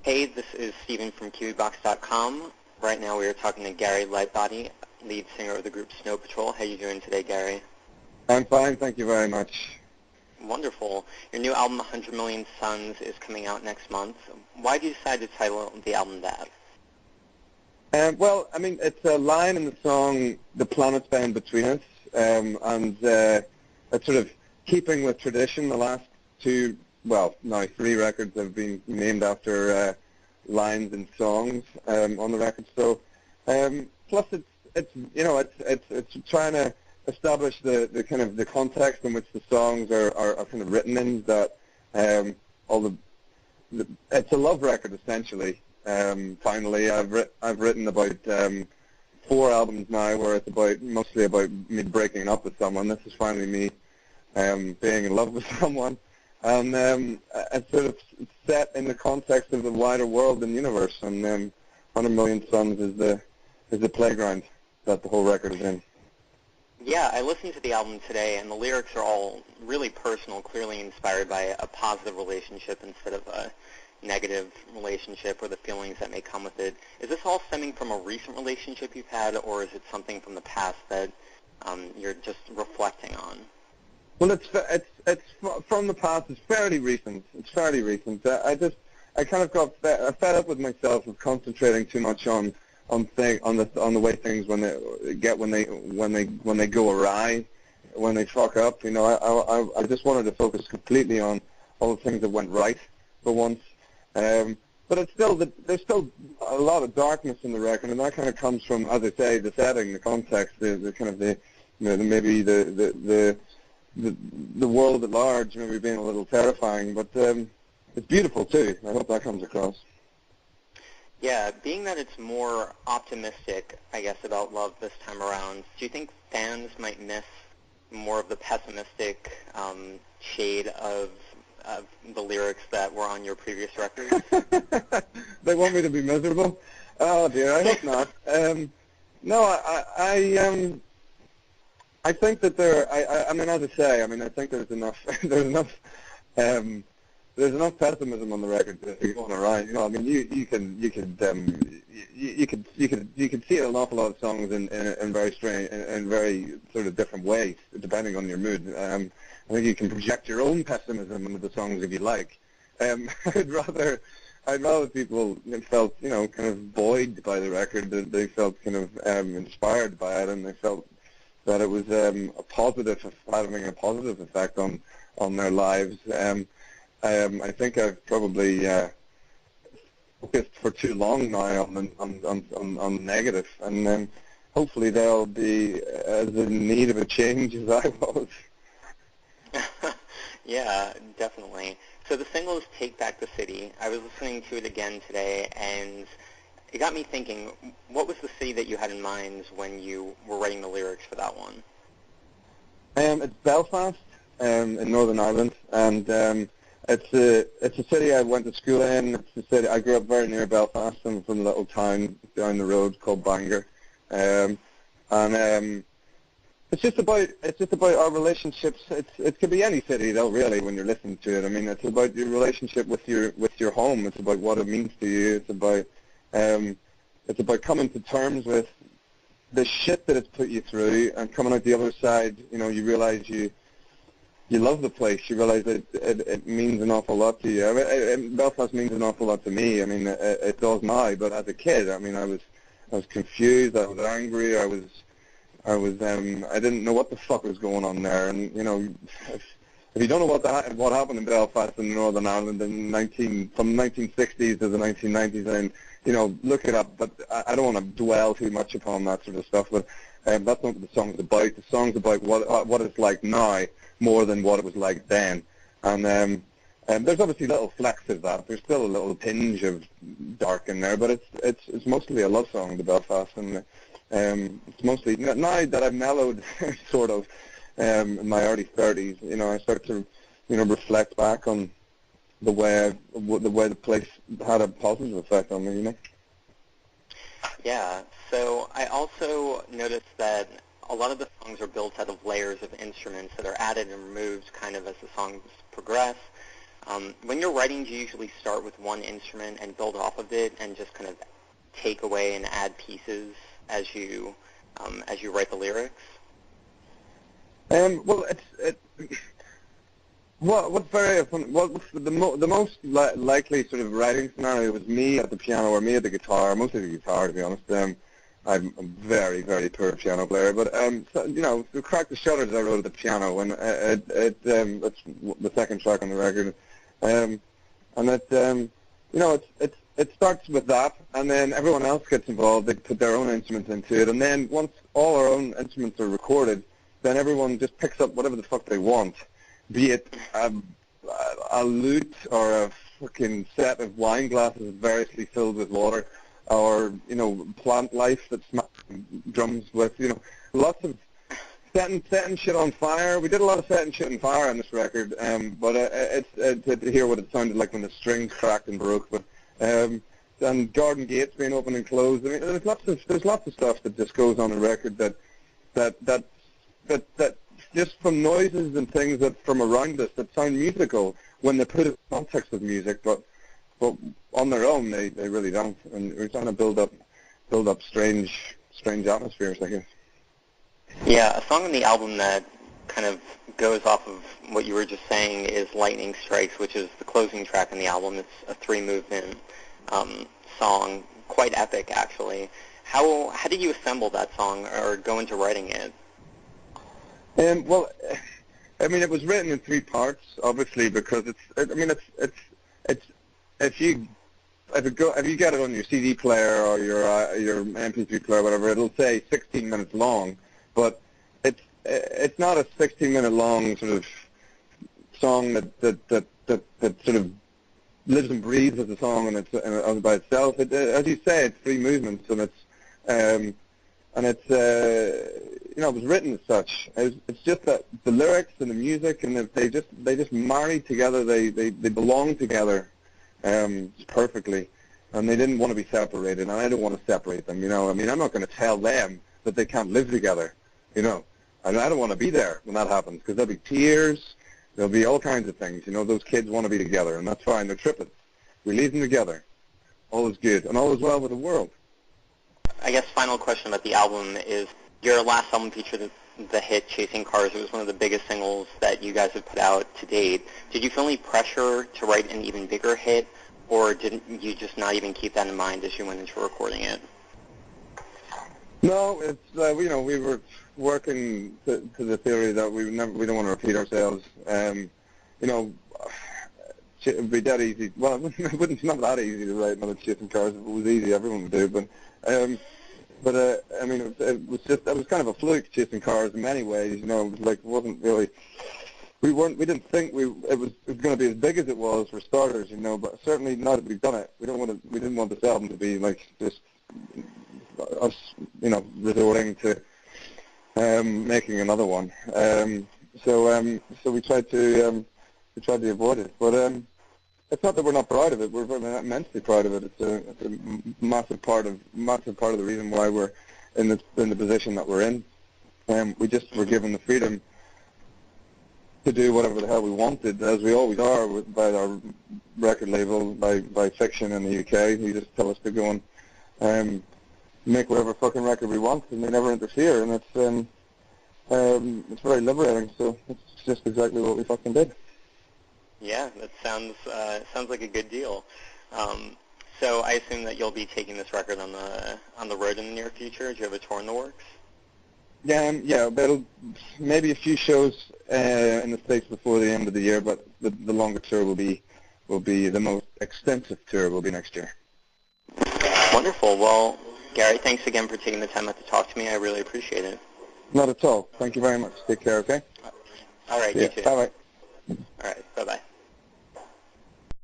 Hey, this is Steven from KiwiBox.com. Right now we are talking to Gary Lightbody, lead singer of the group Snow Patrol. How are you doing today, Gary? I'm fine, thank you very much. Wonderful. Your new album, 100 Million Suns, is coming out next month. Why did you decide to title the album that? Well, I mean, it's a line in the song, The Planets Bend Between Us, and it's sort of keeping with tradition. The last two, well, now three records have been named after lines and songs on the record. So, plus it's trying to establish the kind of the context in which the songs are kind of written in. That it's a love record essentially. Finally, I've written about 4 albums now where it's mostly about me breaking up with someone. This is finally me being in love with someone, and it's sort of set in the context of the wider world and universe. And 100 Million Suns is the playground that the whole record is in. Yeah, I listened to the album today, and the lyrics are all really personal, clearly inspired by a positive relationship instead of a negative relationship or the feelings that may come with it. Is this all stemming from a recent relationship you've had, or is it something from the past that you're just reflecting on? Well, it's from the past. It's fairly recent. I kind of got fed up with myself of concentrating too much on the way things when they go awry, when they fuck up. You know, I just wanted to focus completely on all the things that went right for once. But there's still a lot of darkness in the record, and that kind of comes from, as I say, the setting, the context, the world at large, maybe being a little terrifying. But it's beautiful too. I hope that comes across. Yeah, being that it's more optimistic, I guess, about love this time around, do you think fans might miss more of the pessimistic shade of the lyrics that were on your previous records? They want me to be miserable? Oh dear, I hope not. No, I think that I mean, as I say, I mean, I think there's enough there's enough pessimism on the record to be going around. You know, I mean, you can see it in an awful lot of songs in very strange, in very sort of different ways depending on your mood. I think you can project your own pessimism into the songs if you like. I'd rather people felt, you know, kind of buoyed by the record. That they felt kind of inspired by it, and they felt that it was having a positive effect on their lives. I think I've probably focused for too long now on negative, and hopefully they'll be as in need of a change as I was. Yeah, definitely. So the single is Take Back the City. I was listening to it again today, and it got me thinking, what was the city that you had in mind when you were writing the lyrics for that one? It's Belfast in Northern Ireland, and it's a city I went to school in. It's a city I grew up very near Belfast. I'm from a little town down the road called Bangor, and it's just about our relationships. It could be any city though, really, when you're listening to it. I mean, it's about your relationship with your home. It's about what it means to you. It's about coming to terms with the shit that it's put you through, and coming out the other side. You know, you realize you love the place. You realize that it means an awful lot to you. I mean, Belfast means an awful lot to me. I mean, it does now. But as a kid, I mean, I was confused. I was angry. I didn't know what the fuck was going on there. And you know, if you don't know what happened in Belfast in Northern Ireland from the 1960s to the 1990s, then you know, look it up. But I don't want to dwell too much upon that sort of stuff. But that's not what the song's about. The song's about what it's like now more than what it was like then. And there's obviously little flecks of that. There's still a little tinge of dark in there, but it's mostly a love song to Belfast. And it's mostly, now that I've mellowed sort of in my early 30s, you know, I start to, you know, reflect back on the way the place had a positive effect on me, you know. Yeah, so I also noticed that a lot of the songs are built out of layers of instruments that are added and removed kind of as the songs progress. When you're writing, do you usually start with one instrument and build off of it and just kind of take away and add pieces as you write the lyrics? Well, what's very fun, what's the most likely sort of writing scenario was me at the piano or me at the guitar, mostly the guitar, to be honest. I'm a very, very poor piano player, but so, to Crack the Shutters I wrote at the piano, and that's the second track on the record, and it starts with that, and then everyone else gets involved. They put their own instruments into it, and then once all our own instruments are recorded, then everyone just picks up whatever the fuck they want, be it a lute or a fucking set of wine glasses variously filled with water, or plant life that smacks drums with, lots of setting shit on fire. We did a lot of setting shit on fire on this record, but it's to hear what it sounded like when the strings cracked and broke. But and garden gates being opened and closed. I mean, there's lots of stuff that just goes on the record that just from noises and things that from around us that sound musical when they put it in context of music, but on their own they really don't. And we're trying to build up strange atmospheres, I guess. Yeah, a song on the album that kind of goes off of what you were just saying is Lightning Strikes, which is the closing track on the album. It's a 3-movement song, quite epic, actually. How did you assemble that song or go into writing it? Well, I mean, it was written in 3 parts, obviously, because if you get it on your CD player or your MP3 player, or whatever, it'll say 16 minutes long, but it's not a 16-minute long sort of song that sort of lives and breathes as a song and by itself. As you say, it's 3 movements, and it was written as such. It's just that the lyrics and the music and they just marry together. They belong together perfectly, and they didn't want to be separated, and I don't want to separate them. I mean, I'm not going to tell them that they can't live together. And I don't want to be there when that happens, because there'll be tears, there'll be all kinds of things. Those kids want to be together, and that's fine. They're tripping. We leave them together. All is good, and all is well with the world. I guess final question about the album is, your last album featured the hit Chasing Cars. It was one of the biggest singles that you guys have put out to date. Did you feel any pressure to write an even bigger hit, or did you just not even keep that in mind as you went into recording it? No, it's we were working to the theory that we don't want to repeat ourselves. It would be that easy. Well, it's not that easy to write another Chasing Cars. If it was easy, everyone would do it. But I mean, it was kind of a fluke, Chasing Cars, in many ways. It was like, it wasn't really. We didn't think it was going to be as big as it was, for starters. But certainly now that we've done it, we didn't want this album to be like just us, resorting to making another one. So we tried to avoid it. But it's not that we're not proud of it. We're immensely proud of it. It's a massive part of the reason why we're in the position that we're in. We just were given the freedom to do whatever the hell we wanted, as we always are by our record label, by Fiction in the UK. They just tell us to go and make whatever fucking record we want, and they never interfere. And it's very liberating. So it's just exactly what we fucking did. Yeah, that sounds like a good deal. So I assume that you'll be taking this record on the road in the near future. Do you have a tour in the works? Yeah, maybe a few shows in the States before the end of the year, but the longer tour will be the most extensive tour will be next year. Wonderful. Well, Gary, thanks again for taking the time out to talk to me. I really appreciate it. Not at all. Thank you very much. Take care, okay? All right, Yeah. you too. Bye-bye. All right, bye-bye.